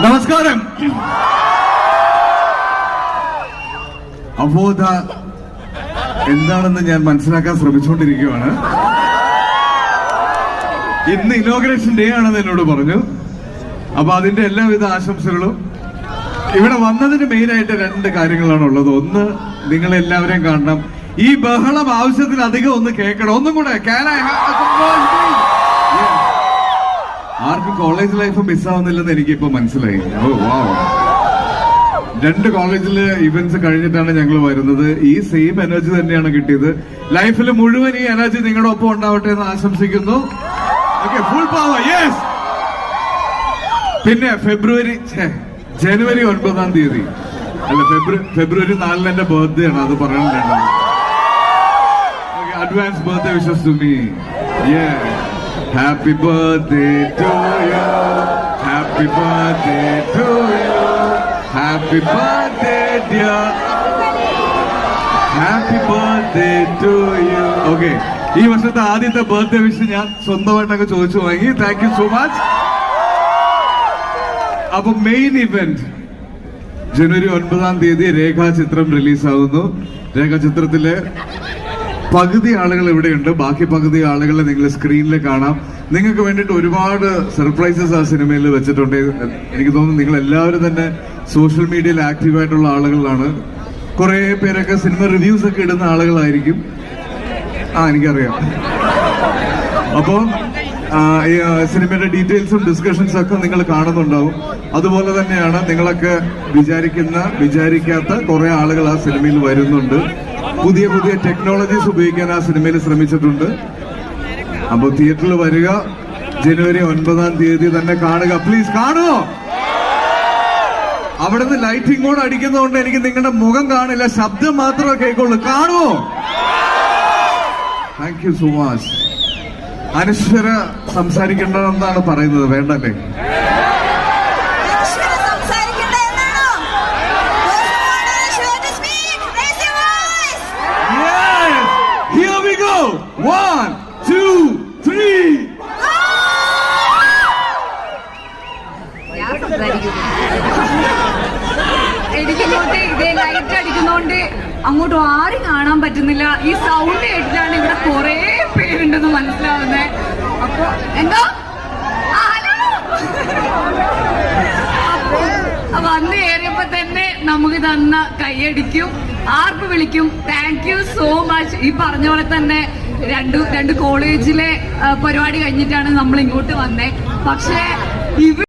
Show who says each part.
Speaker 1: നമസ്കാരം. അബോധ എന്താണെന്ന് ഞാൻ മനസ്സിലാക്കാൻ ശ്രമിച്ചുകൊണ്ടിരിക്കുകയാണ്. ഇന്ന് ഇനോഗ്രേഷൻ ഡേ ആണെന്ന് എന്നോട് പറഞ്ഞു. അപ്പൊ അതിന്റെ എല്ലാവിധ ആശംസകളും. ഇവിടെ വന്നതിന് മെയിനായിട്ട് രണ്ട് കാര്യങ്ങളാണ് ഉള്ളത്. ഒന്ന്, നിങ്ങൾ എല്ലാവരെയും കാണണം. ഈ ബഹളം ആവശ്യത്തിലധികം ഒന്ന് കേൾക്കണം. ഒന്നും കൂടെ ആർക്കും കോളേജ് ലൈഫ് മിസ്സാവുന്നില്ലെന്ന് എനിക്കിപ്പോ മനസ്സിലായി. ഓ വാവ്. 2 കോളേജില് ഇവന്റ്സ് കഴിഞ്ഞിട്ടാണ് ഞങ്ങൾ വരുന്നത്. ഈ സെയിം എനർജി തന്നെയാണ് കിട്ടിയത്. ലൈഫിൽ മുഴുവൻ ഈ എനർജി നിങ്ങളുടെ ഒപ്പം ഉണ്ടാവട്ടെ എന്ന് ആശംസിക്കുന്നു. Full power. യെസ്. പിന്നെ ജനുവരി 9-ാം തീയതി അല്ല, ഫെബ്രുവരി 4 എന്റെ ബർത്ത്ഡേ ആണ്. അത് പറയാനുണ്ട്. Advance birthday wishes to me. Happy birthday to you. Happy birthday to you. Happy birthday dear. Happy birthday to you. Okay. ഈ വർഷത്തെ ആദ്യത്തെ ബർത്ത്ഡേ വിഷ് ഞാൻ സ്വന്തമായിട്ടൊക്കെ ചോദിച്ചു വാങ്ങി. Thank you so much. അപ്പൊ മെയിൻ ഇവന്റ് ജനുവരി 9-ാം തീയതി രേഖാചിത്രം റിലീസാവുന്നു. രേഖാചിത്രത്തിലെ പകുതി ആളുകൾ ഇവിടെയുണ്ട്, ബാക്കി പകുതി ആളുകളെ നിങ്ങൾ സ്ക്രീനിൽ കാണാം. നിങ്ങൾക്ക് വേണ്ടിയിട്ട് ഒരുപാട് സർപ്രൈസസ് ആ സിനിമയിൽ വെച്ചിട്ടുണ്ട്. എനിക്ക് തോന്നുന്നു നിങ്ങൾ എല്ലാവരും തന്നെ സോഷ്യൽ മീഡിയയിൽ ആക്റ്റീവായിട്ടുള്ള ആളുകളാണ്. കുറെ പേരൊക്കെ സിനിമ റിവ്യൂസ് ഒക്കെ ഇടുന്ന ആളുകളായിരിക്കും. എനിക്കറിയാം. അപ്പോൾ ഈ സിനിമയുടെ ഡീറ്റെയിൽസും ഡിസ്കഷൻസും ഒക്കെ നിങ്ങൾ കാണുന്നുണ്ടാവും. അതുപോലെ തന്നെയാണ് നിങ്ങളൊക്കെ വിചാരിക്കാത്ത കുറെ ആളുകൾ ആ സിനിമയിൽ വരുന്നുണ്ട്. പുതിയ പുതിയ ടെക്നോളജീസ് ഉപയോഗിക്കാൻ ആ സിനിമയിൽ ശ്രമിച്ചിട്ടുണ്ട്. അപ്പൊ തിയേറ്ററിൽ വരിക. ജനുവരി 9-ാം തീയതി തന്നെ കാണുക. പ്ലീസ് കാണുമോ? അവിടുന്ന് ലൈറ്റിംഗ് മോഡ് അടിക്കുന്നതുകൊണ്ട് എനിക്ക് നിങ്ങളുടെ മുഖം കാണില്ല, ശബ്ദം മാത്രമേ കേൾക്കുള്ളൂ. കാണുമോ? Thank you so much. Anaswara സംസാരിക്കേണ്ടതെന്നാണ് പറയുന്നത്. വേണ്ടല്ലേ? One, two, three.
Speaker 2: എനിക്കിങ്ങോട്ട് ഇതേ ലൈറ്റ് അടിക്കുന്നോണ്ട് അങ്ങോട്ട് ആരും കാണാൻ പറ്റുന്നില്ല. ഈ സൗണ്ട് കേട്ടിട്ടാണ് ഇവിടെ കുറെ പേരുണ്ടെന്ന് മനസ്സിലാവുന്നത്. അപ്പൊ എന്താ വന്ന് കയറിയപ്പോ തന്നെ നമുക്ക് തന്ന കൈയടിക്കും, ആർപ്പ് വിളിക്കും. Thank you so much. ഈ പറഞ്ഞ പോലെ തന്നെ രണ്ട് കോളേജിലെ പരിപാടി കഴിഞ്ഞിട്ടാണ് നമ്മൾ ഇങ്ങോട്ട് വന്നേ. പക്ഷേ